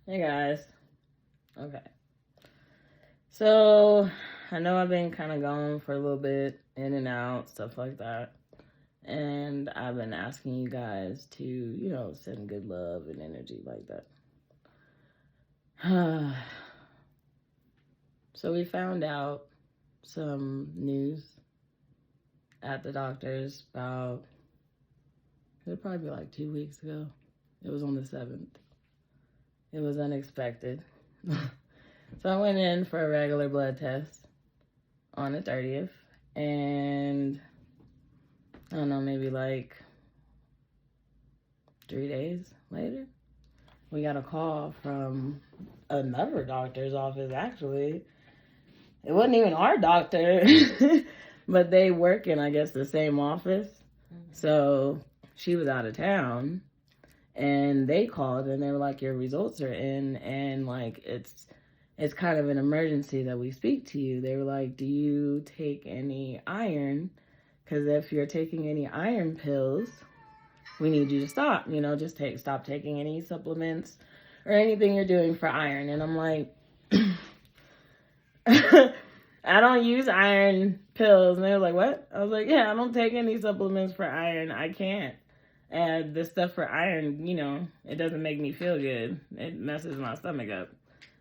Hey guys. Okay. So, I know I've been kind of gone for a little bit, in and out, stuff like that. And I've been asking you guys to, send good love and energy like that. So, we found out some news at the doctor's about, it would probably be like 2 weeks ago. It was on the 7th. It was unexpected. So I went in for a regular blood test on the 30th, and I don't know, maybe like 3 days later, we got a call from another doctor's office, actually. It wasn't even our doctor, but they work in, I guess, the same office. So she was out of town, and they called, and they were like, your results are in, and like, it's kind of an emergency that we speak to you. They were like, do you take any iron? Because if you're taking any iron pills, we need you to stop. Just stop taking any supplements or anything you're doing for iron. And I'm like, I don't use iron pills. And they were like, what? I was like, yeah, I don't take any supplements for iron. I can't. And the stuff for iron, it doesn't make me feel good. It messes my stomach up.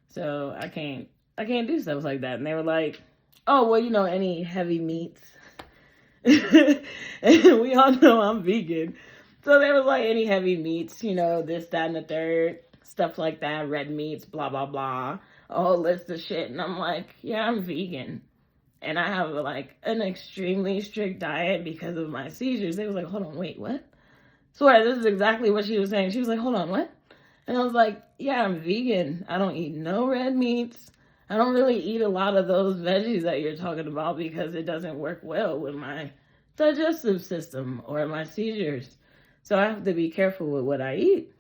So I can't do stuff like that. And they were like, oh, well, any heavy meats. And we all know I'm vegan. So they were like, any heavy meats, this, that, and the third, stuff like that, red meats, blah, blah, blah, a whole list of shit. And I'm like, yeah, I'm vegan. And I have like an extremely strict diet because of my seizures. They was like, hold on, wait, what? Swear, this is exactly what she was saying. She was like, hold on, what? And I was like, yeah, I'm vegan. I don't eat no red meats. I don't really eat a lot of those veggies that you're talking about because it doesn't work well with my digestive system or my seizures. So I have to be careful with what I eat.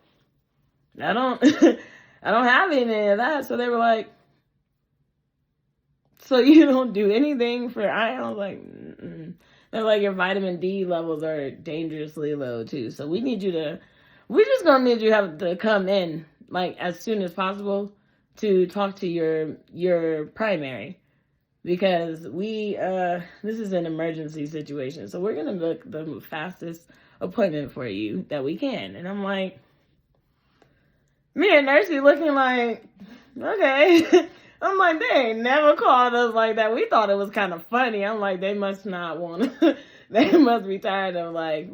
I don't I don't have any of that. So they were like, so you don't do anything for iron? I was like, mm-mm. They're like, your vitamin D levels are dangerously low too. So we're just gonna need you to come in like as soon as possible to talk to your primary, because this is an emergency situation. So we're gonna book the fastest appointment for you that we can. And I'm like, me and Nursey looking like, okay. I'm like, they ain't never called us like that. We thought it was kind of funny. I'm like, they must not want to, they must be tired of like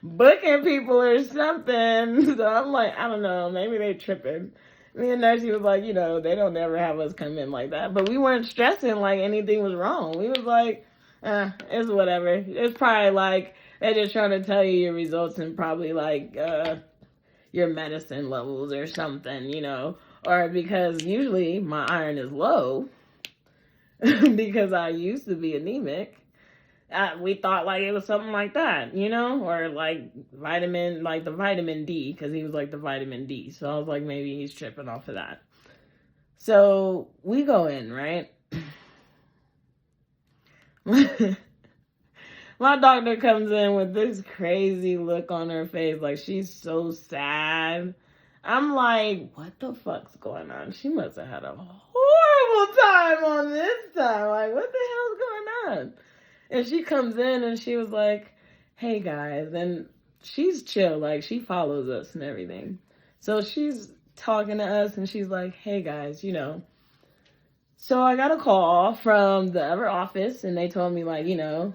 booking people or something. So I'm like, I don't know, maybe they tripping. Me and Nursey was like, they don't ever have us come in like that. But we weren't stressing like anything was wrong. We was like, it's whatever. It's probably like, they're just trying to tell you your results and probably like, your medicine levels or something, or because usually my iron is low because I used to be anemic. We thought like it was something like that, or like the vitamin D, because he was like the vitamin D. So I was like, maybe he's tripping off of that. So we go in, right? My doctor comes in with this crazy look on her face, like she's so sad. I'm like, what the fuck's going on? She must have had a horrible time on this time. Like, what the hell's going on? And she comes in and she was like, hey guys. And she's chill, like she follows us and everything. So she's talking to us and she's like, hey guys, So I got a call from the other office and they told me like,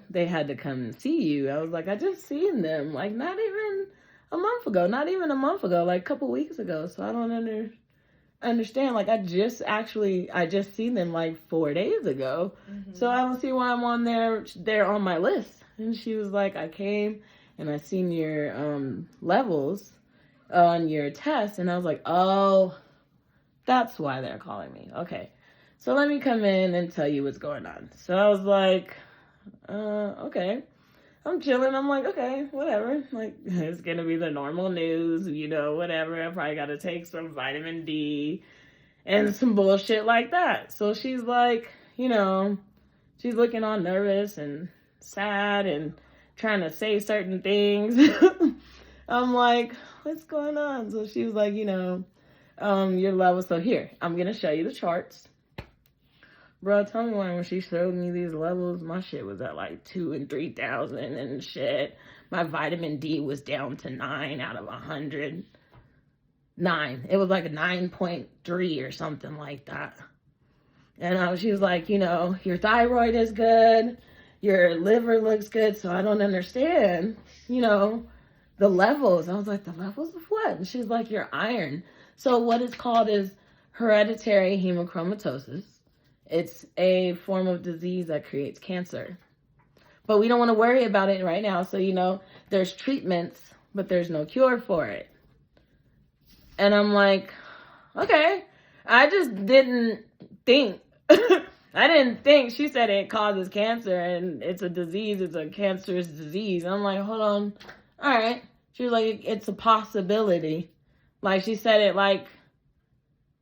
they had to come and see you. I was like, I just seen them like not even a month ago, like a couple weeks ago. So I don't understand. Like I just seen them like 4 days ago. Mm-hmm. So I don't see why I'm on they're on my list. And she was like, I came and I seen your levels on your test. And I was like, oh, that's why they're calling me. Okay. So let me come in and tell you what's going on. So I was like, okay. I'm chilling. I'm like, okay, whatever. Like, it's going to be the normal news, whatever. I probably got to take some vitamin D and some bullshit like that. So she's like, she's looking all nervous and sad and trying to say certain things. I'm like, what's going on? So she was like, your levels. So here, I'm going to show you the charts. Bro, tell me why when she showed me these levels, my shit was at like 2,000 and 3,000 and shit. My vitamin D was down to 9 out of 100. 9. It was like a 9.3 or something like that. And she was like, your thyroid is good. Your liver looks good. So I don't understand, the levels. I was like, the levels of what? And she's like, your iron. So what it's called is hereditary hemochromatosis. It's a form of disease that creates cancer. But we don't want to worry about it right now. So, there's treatments, but there's no cure for it. And I'm like, okay. I just didn't think. I didn't think. She said it causes cancer and it's a disease. It's a cancerous disease. I'm like, hold on. All right. She was like, it's a possibility. Like, she said it like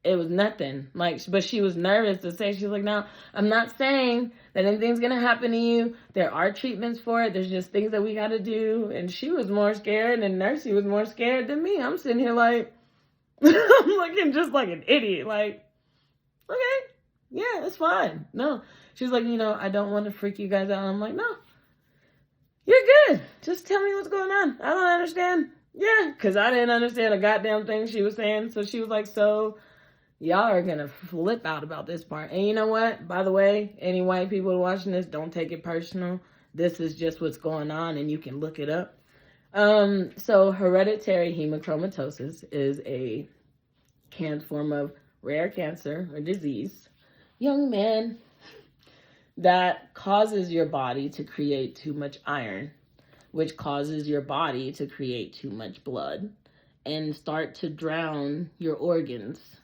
it was nothing. Like, but she was nervous to say, she's like, no, I'm not saying that anything's going to happen to you. There are treatments for it. There's just things that we got to do. And she was more scared and Nursey was more scared than me. I'm sitting here like, I'm looking just like an idiot. Like, okay, yeah, it's fine. No. She's like, I don't want to freak you guys out. I'm like, no, you're good. Just tell me what's going on. I don't understand. Yeah, because I didn't understand a goddamn thing she was saying. So she was like, so y'all are going to flip out about this part. And you know what? By the way, any white people watching this, don't take it personal. This is just what's going on and you can look it up. So hereditary hemochromatosis is a form of rare cancer or disease, young man, that causes your body to create too much iron, which causes your body to create too much blood and start to drown your organs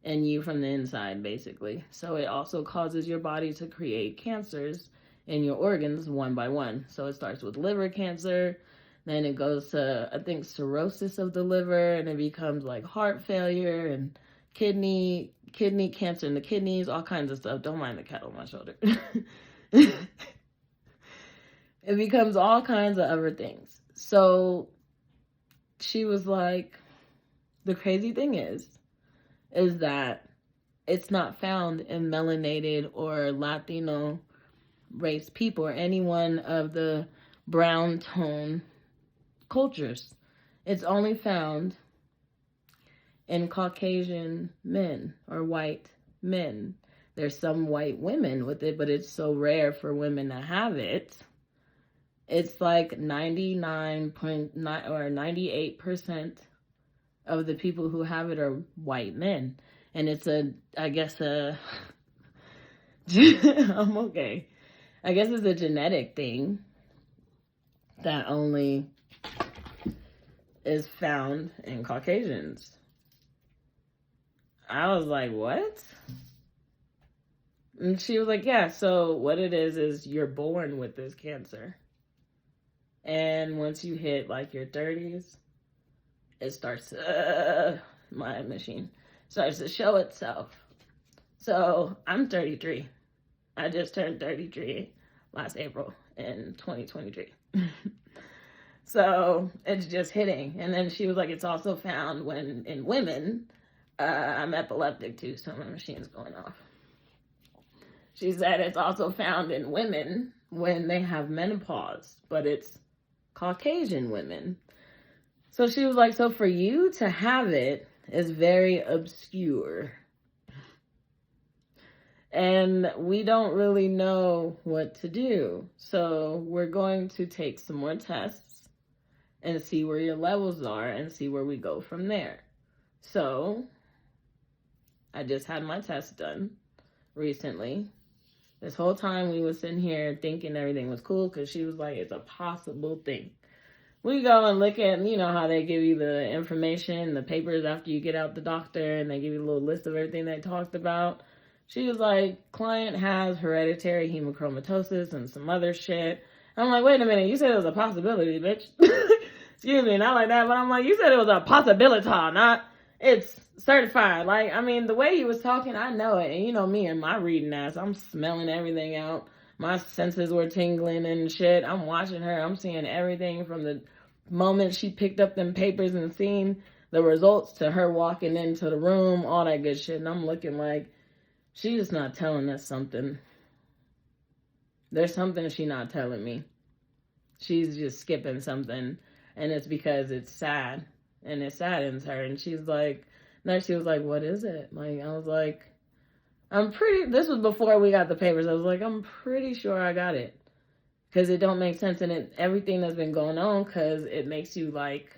and you from the inside, basically. So it also causes your body to create cancers in your organs one by one. So it starts with liver cancer, then it goes to, I think, cirrhosis of the liver, and it becomes like heart failure and kidney cancer in the kidneys, all kinds of stuff. Don't mind the cat on my shoulder. It becomes all kinds of other things. So she was like, the crazy thing is that it's not found in melanated or Latino race people or any one of the brown tone cultures. It's only found in Caucasian men or white men. There's some white women with it, but it's so rare for women to have it. It's like 99.9 or 98% of the people who have it are white men. And it's I'm okay. I guess it's a genetic thing that only is found in Caucasians. I was like, what? And she was like, yeah, so what it is you're born with this cancer. And once you hit like your 30s, it starts to, my machine starts to show itself. So I'm 33. I just turned 33 last April in 2023. So it's just hitting. And then she was like, it's also found when in women, I'm epileptic too, so my machine's going off. She said it's also found in women when they have menopause, but it's Caucasian women. So she was like, so for you to have it is very obscure. And we don't really know what to do. So we're going to take some more tests and see where your levels are and see where we go from there. So I just had my test done recently. This whole time we was sitting here thinking everything was cool because she was like, it's a possible thing. We go and look at, how they give you the information, the papers after you get out the doctor, and they give you a little list of everything they talked about. She was like, client has hereditary hemochromatosis and some other shit. I'm like, wait a minute, you said it was a possibility, bitch. Excuse me, not like that, but I'm like, you said it was a possibility, not it's certified. Like, I mean, the way he was talking, I know it. And me and my reading ass, I'm smelling everything out. My senses were tingling and shit. I'm watching her. I'm seeing everything from the moment she picked up them papers and seen the results to her walking into the room, all that good shit. And I'm looking like, she's just not telling us something. There's something she's not telling me. She's just skipping something. And it's because it's sad. And it saddens her. And she's like, she was like, what is it? Like, I was like, this was before we got the papers. I was like, I'm pretty sure I got it. Because it don't make sense. And everything that's been going on, because it makes you, like,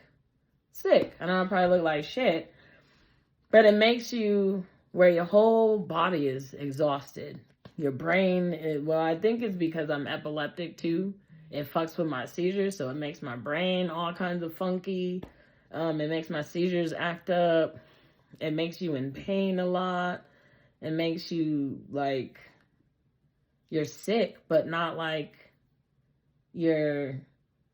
sick. I know I probably look like shit. But it makes you where your whole body is exhausted. Your brain, well, I think it's because I'm epileptic, too. It fucks with my seizures, so it makes my brain all kinds of funky. It makes my seizures act up. It makes you in pain a lot. It makes you, like, you're sick, but not like your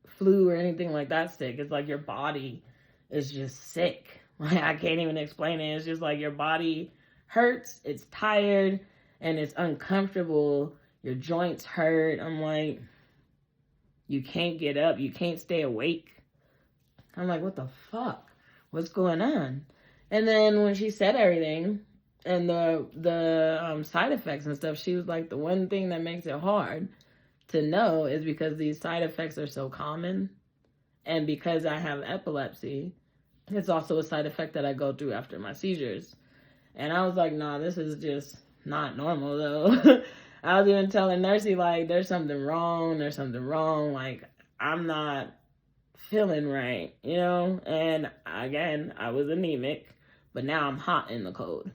flu or anything like that sick. It's like your body is just sick. Like, I can't even explain it. It's just like your body hurts, it's tired, and it's uncomfortable. Your joints hurt. I'm like, you can't get up. You can't stay awake. I'm like, what the fuck? What's going on? And then when she said everything and the side effects and stuff, she was like, the one thing that makes it hard to know is because these side effects are so common. And because I have epilepsy, it's also a side effect that I go through after my seizures. And I was like, nah, this is just not normal, though. I was even telling Nursey, like, there's something wrong. Like, I'm not feeling right, you know? And again, I was anemic, but now I'm hot in the cold.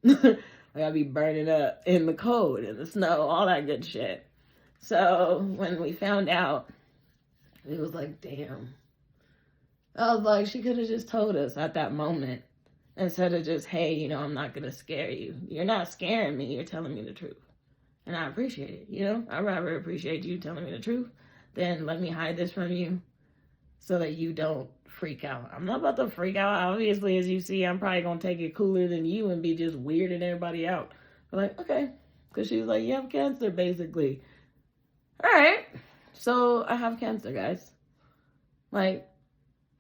I gotta be burning up in the cold, in the snow, all that good shit. So when we found out, it was like, damn. I was like, she could have just told us at that moment instead of just, hey, you know, I'm not gonna scare you. You're not scaring me, you're telling me the truth. And I appreciate it, you know? I'd rather appreciate you telling me the truth than let me hide this from you so that you don't freak out. I'm not about to freak out. Obviously, as you see, I'm probably going to take it cooler than you and be just weirding everybody out. But like, okay. Because she was like, you have cancer, basically. All right. So I have cancer, guys. Like,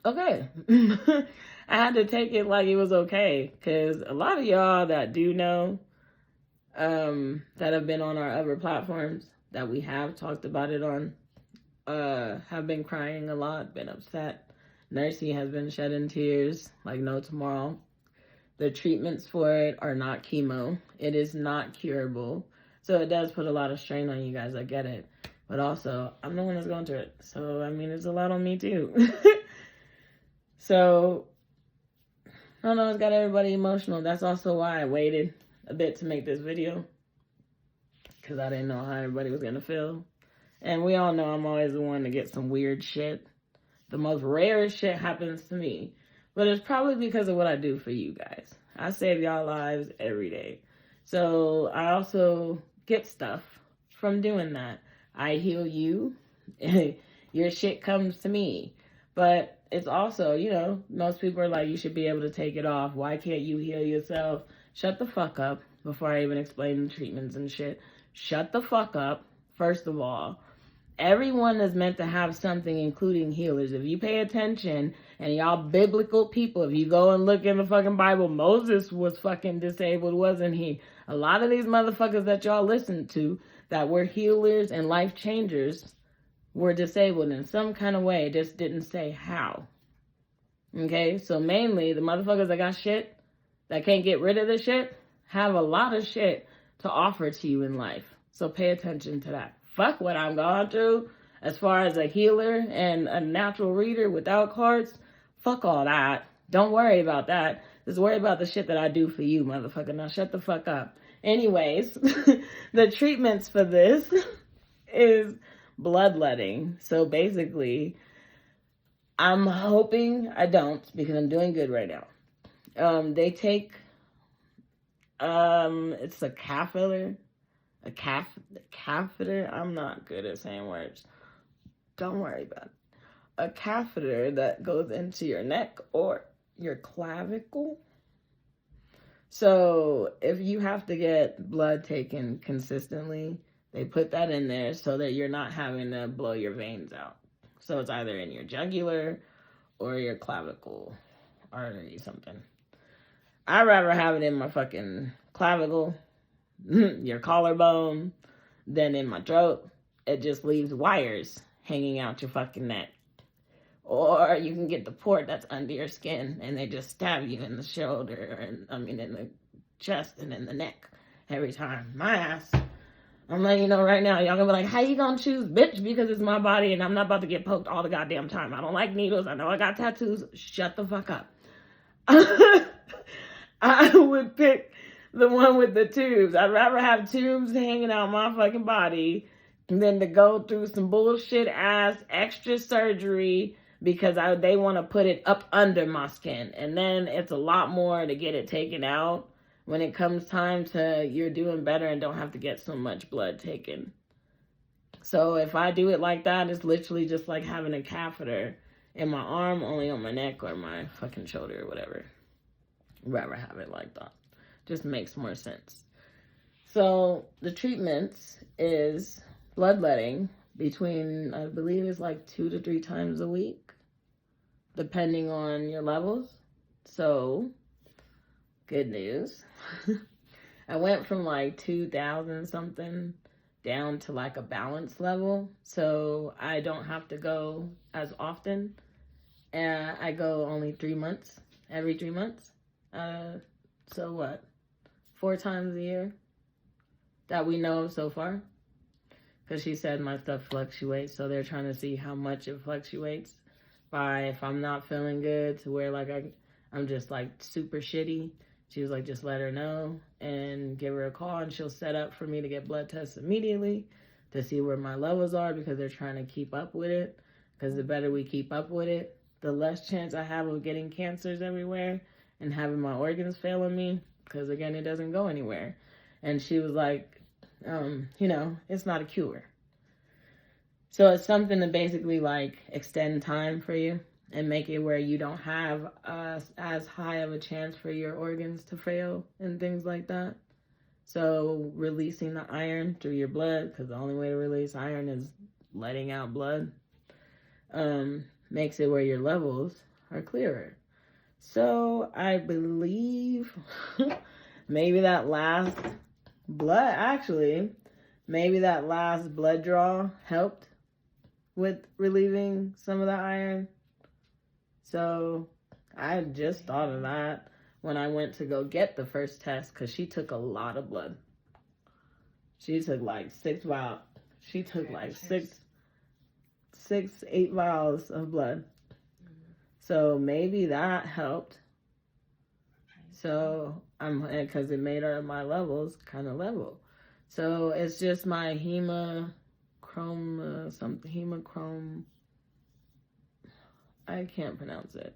okay. I had to take it like it was okay. Because a lot of y'all that do know, that have been on our other platforms that we have talked about it on, have been crying a lot, been upset. Nursey has been shedding tears like no tomorrow. The treatments for it are not chemo. It is not curable. So it does put a lot of strain on you guys. I get it. But also, I'm the one that's going through it. So, I mean, it's a lot on me too. So, I don't know, it's got everybody emotional. That's also why I waited a bit to make this video. Because I didn't know how everybody was going to feel. And we all know I'm always the one to get some weird shit. The most rarest shit happens to me. But it's probably because of what I do for you guys. I save y'all lives every day. So I also get stuff from doing that. I heal you. Your shit comes to me. But it's also, you know, most people are like, you should be able to take it off. Why can't you heal yourself? Shut the fuck up before I even explain the treatments and shit. Shut the fuck up, first of all. Everyone is meant to have something, including healers. If you pay attention, and y'all biblical people, if you go and look in the fucking Bible, Moses was fucking disabled, wasn't he? A lot of these motherfuckers that y'all listen to that were healers and life changers were disabled in some kind of way, just didn't say how. Okay, so mainly the motherfuckers that got shit, that can't get rid of the shit, have a lot of shit to offer to you in life. So pay attention to that. Fuck what I'm going through as far as a healer and a natural reader without cards. Fuck all that. Don't worry about that. Just worry about the shit that I do for you, motherfucker. Now shut the fuck up. Anyways, the treatments for this is bloodletting. So basically, I'm hoping I don't because I'm doing good right now. They take, it's a catheter. A catheter? I'm not good at saying words. Don't worry about it. A catheter that goes into your neck or your clavicle. So if you have to get blood taken consistently, they put that in there so that you're not having to blow your veins out. So it's either in your jugular or your clavicle artery something. I'd rather have it in my fucking clavicle, your collarbone, than in my throat. It just leaves wires hanging out your fucking neck. Or you can get the port that's under your skin and they just stab you in the shoulder, and in the chest and in the neck every time. My ass. I'm letting you know right now, y'all gonna be like, how you gonna choose, bitch? Because it's my body and I'm not about to get poked all the goddamn time. I don't like needles. I know I got tattoos. Shut the fuck up. I would pick the one with the tubes. I'd rather have tubes hanging out my fucking body than to go through some bullshit ass extra surgery because they want to put it up under my skin. And then it's a lot more to get it taken out when it comes time to you're doing better and don't have to get so much blood taken. So if I do it like that, it's literally just like having a catheter in my arm, only on my neck or my fucking shoulder or whatever. I'd rather have it like that. Just makes more sense. So the treatments is bloodletting between, I believe it's like 2 to 3 times a week, depending on your levels. So, good news. I went from like 2,000 something down to like a balanced level. So I don't have to go as often. And I go only 3 months, every 3 months. So what? 4 times a year that we know of so far. Because she said my stuff fluctuates, so they're trying to see how much it fluctuates by if I'm not feeling good to where like I'm just like super shitty. She was like, just let her know and give her a call and she'll set up for me to get blood tests immediately to see where my levels are because they're trying to keep up with it. Because the better we keep up with it, the less chance I have of getting cancers everywhere and having my organs failing me because again, it doesn't go anywhere. And she was like, it's not a cure. So it's something to basically like extend time for you and make it where you don't have as high of a chance for your organs to fail and things like that. So releasing the iron through your blood, because the only way to release iron is letting out blood, makes it where your levels are clearer. So I believe maybe that last blood draw helped with relieving some of the iron. So I just thought of that when I went to go get the first test because she took a lot of blood. She took like 6 vials. She took like 8 vials of blood. So maybe that helped. So because it made my levels kind of level. So it's just my hemochrome. I can't pronounce it,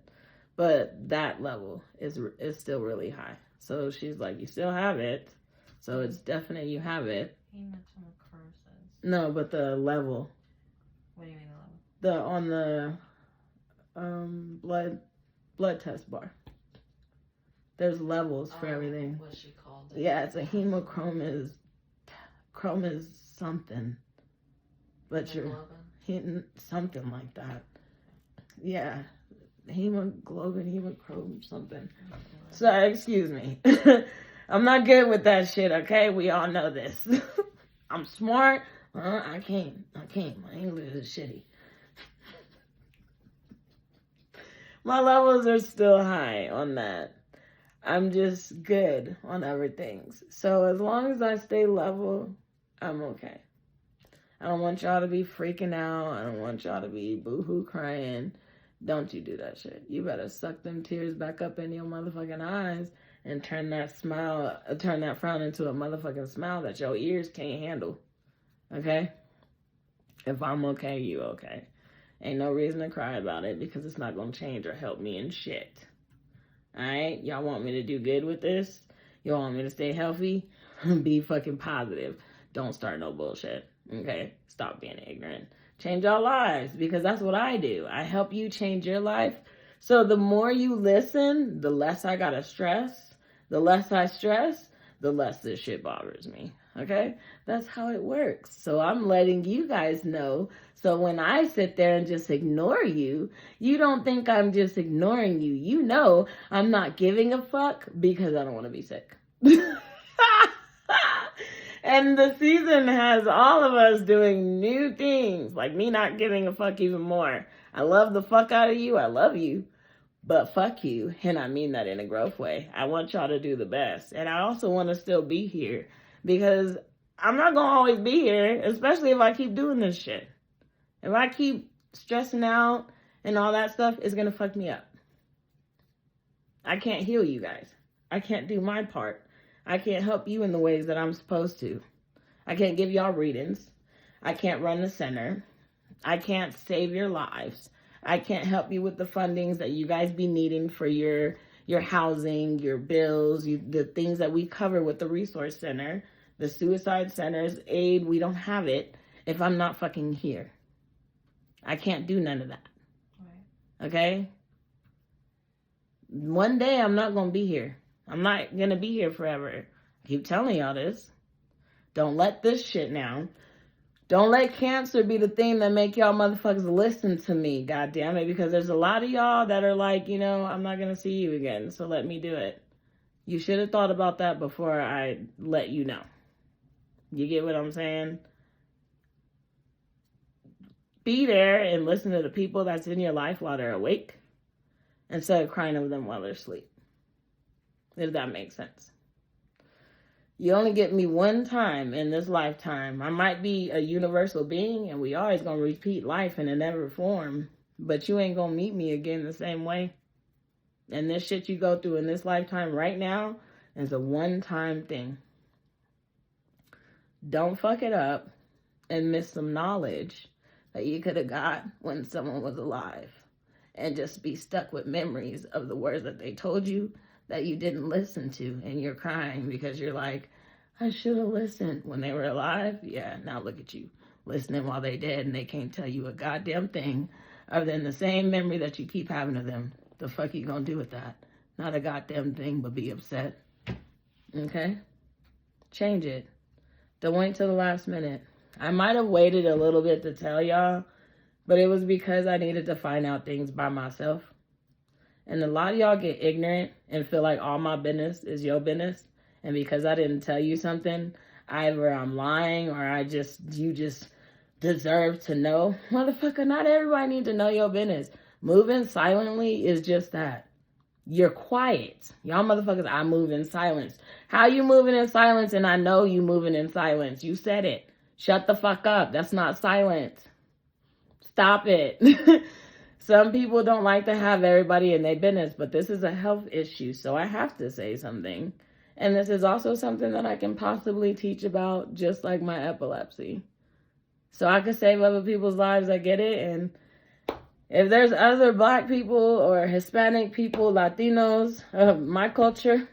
but that level is still really high. So she's like, you still have it, so it's definite you have it. Hemochromatosis. No, but the level. What do you mean the level? On the blood test bar. There's levels for everything. What she called it? Yeah, it's a hemochrome is something, but you're hitting something like that. Yeah, hemochrome, something. Sorry, excuse me. I'm not good with that shit, okay? We all know this. I'm smart. I can't. My English is shitty. My levels are still high on that. I'm just good on other things. So as long as I stay level, I'm okay. I don't want y'all to be freaking out. I don't want y'all to be boo-hoo crying. Don't you do that shit. You better suck them tears back up in your motherfucking eyes and turn that frown into a motherfucking smile that your ears can't handle. Okay? If I'm okay, you okay. Ain't no reason to cry about it because it's not going to change or help me in shit. Alright? Y'all want me to do good with this? Y'all want me to stay healthy? Be fucking positive. Don't start no bullshit. Okay? Stop being ignorant. Change our lives because that's what I do. I help you change your life. So the more you listen, the less I gotta stress. The less I stress, the less this shit bothers me. Okay? That's how it works. So I'm letting you guys know. So when I sit there and just ignore you, you don't think I'm just ignoring you. You know I'm not giving a fuck because I don't want to be sick. And the season has all of us doing new things, like me not giving a fuck even more. I love the fuck out of you. I love you. But fuck you. And I mean that in a growth way. I want y'all to do the best. And I also want to still be here because I'm not going to always be here, especially if I keep doing this shit. If I keep stressing out and all that stuff, it's going to fuck me up. I can't heal you guys. I can't do my part. I can't help you in the ways that I'm supposed to. I can't give y'all readings. I can't run the center. I can't save your lives. I can't help you with the fundings that you guys be needing for your housing, your bills, the things that we cover with the resource center, the suicide centers, aid. We don't have it if I'm not fucking here. I can't do none of that. Right. Okay? One day I'm not going to be here. I'm not going to be here forever. I keep telling y'all this. Don't let this shit now. Don't let cancer be the thing that make y'all motherfuckers listen to me, goddamn it, because there's a lot of y'all that are like, you know, I'm not going to see you again, so let me do it. You should have thought about that before I let you know. You get what I'm saying? Be there and listen to the people that's in your life while they're awake instead of crying over them while they're asleep. If that makes sense. You only get me one time in this lifetime. I might be a universal being, and we always going to repeat life in another form, but you ain't going to meet me again the same way. And this shit you go through in this lifetime right now is a one-time thing. Don't fuck it up and miss some knowledge that you could have got when someone was alive, and just be stuck with memories of the words that they told you that you didn't listen to, and you're crying because you're like, I should have listened when they were alive. Yeah, now look at you listening while they dead, and they can't tell you a goddamn thing other than the same memory that you keep having of them. The fuck you gonna do with that? Not a goddamn thing, but be upset. Okay? Change it. Don't wait till the last minute. I might have waited a little bit to tell y'all, but it was because I needed to find out things by myself. And a lot of y'all get ignorant and feel like all my business is your business. And because I didn't tell you something, either I'm lying or you just deserve to know. Motherfucker, not everybody needs to know your business. Moving silently is just that. You're quiet. Y'all motherfuckers, I move in silence. How you moving in silence and I know you moving in silence? You said it. Shut the fuck up. That's not silence. Stop it. Some people don't like to have everybody in their business, but this is a health issue, so I have to say something. And this is also something that I can possibly teach about, just like my epilepsy. So I could save other people's lives, I get it. And if there's other Black people or Hispanic people, Latinos, my culture,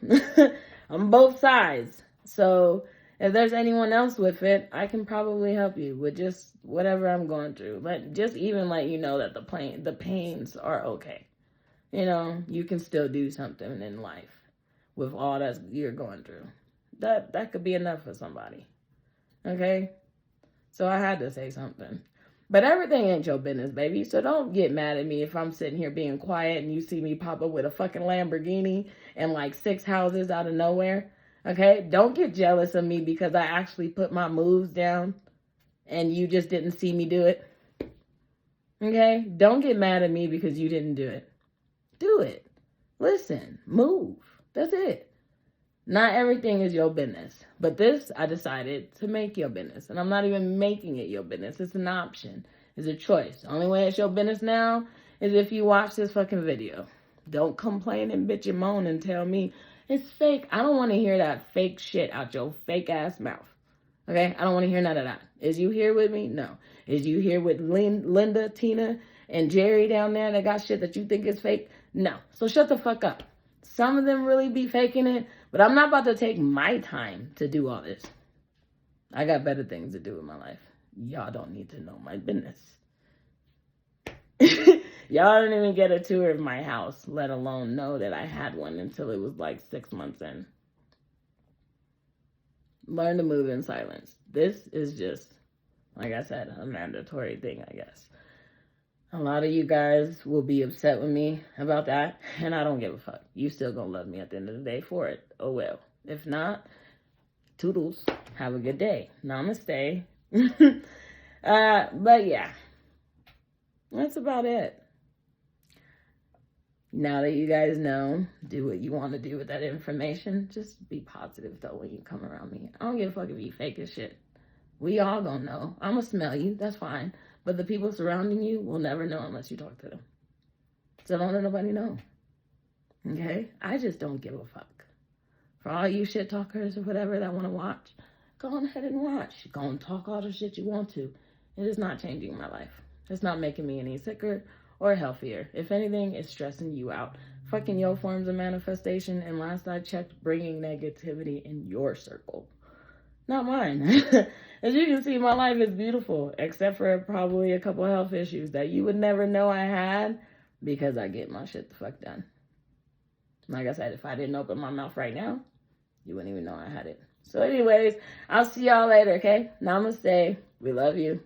on both sides. So if there's anyone else with it, I can probably help you with just whatever I'm going through. Just even let you know that the pains are okay. You know, you can still do something in life with all that you're going through. That could be enough for somebody. Okay? So I had to say something. But everything ain't your business, baby. So don't get mad at me if I'm sitting here being quiet and you see me pop up with a fucking Lamborghini and like 6 houses out of nowhere. Okay? Don't get jealous of me because I actually put my moves down and you just didn't see me do it. Okay? Don't get mad at me because you didn't do it. Do it. Listen. Move. That's it. Not everything is your business. But this, I decided to make your business. And I'm not even making it your business. It's an option. It's a choice. The only way it's your business now is if you watch this fucking video. Don't complain and bitch and moan and tell me it's fake. I don't want to hear that fake shit out your fake ass mouth. Okay? I don't want to hear none of that. Is you here with me? No. Is you here with Linda, Tina, and Jerry down there that got shit that you think is fake? No. So shut the fuck up. Some of them really be faking it, but I'm not about to take my time to do all this. I got better things to do in my life. Y'all don't need to know my business. Y'all didn't even get a tour of my house, let alone know that I had one until it was like 6 months in. Learn to move in silence. This is just, like I said, a mandatory thing, I guess. A lot of you guys will be upset with me about that, and I don't give a fuck. You still gonna love me at the end of the day for it. Oh well. If not, toodles. Have a good day. Namaste. But yeah, that's about it. Now that you guys know, do what you want to do with that information. Just be positive, though, when you come around me. I don't give a fuck if you fake as shit. We all gonna know. I'm gonna smell you. That's fine. But the people surrounding you will never know unless you talk to them. So don't let nobody know. Okay? I just don't give a fuck. For all you shit talkers or whatever that want to watch, go on ahead and watch. Go and talk all the shit you want to. It is not changing my life. It's not making me any sicker or healthier. If anything, it's stressing you out. Fucking your forms of manifestation, and last I checked, bringing negativity in your circle. Not mine. As you can see, my life is beautiful, except for probably a couple health issues that you would never know I had because I get my shit the fuck done. Like I said, if I didn't open my mouth right now, you wouldn't even know I had it. So anyways, I'll see y'all later, okay? Namaste. We love you.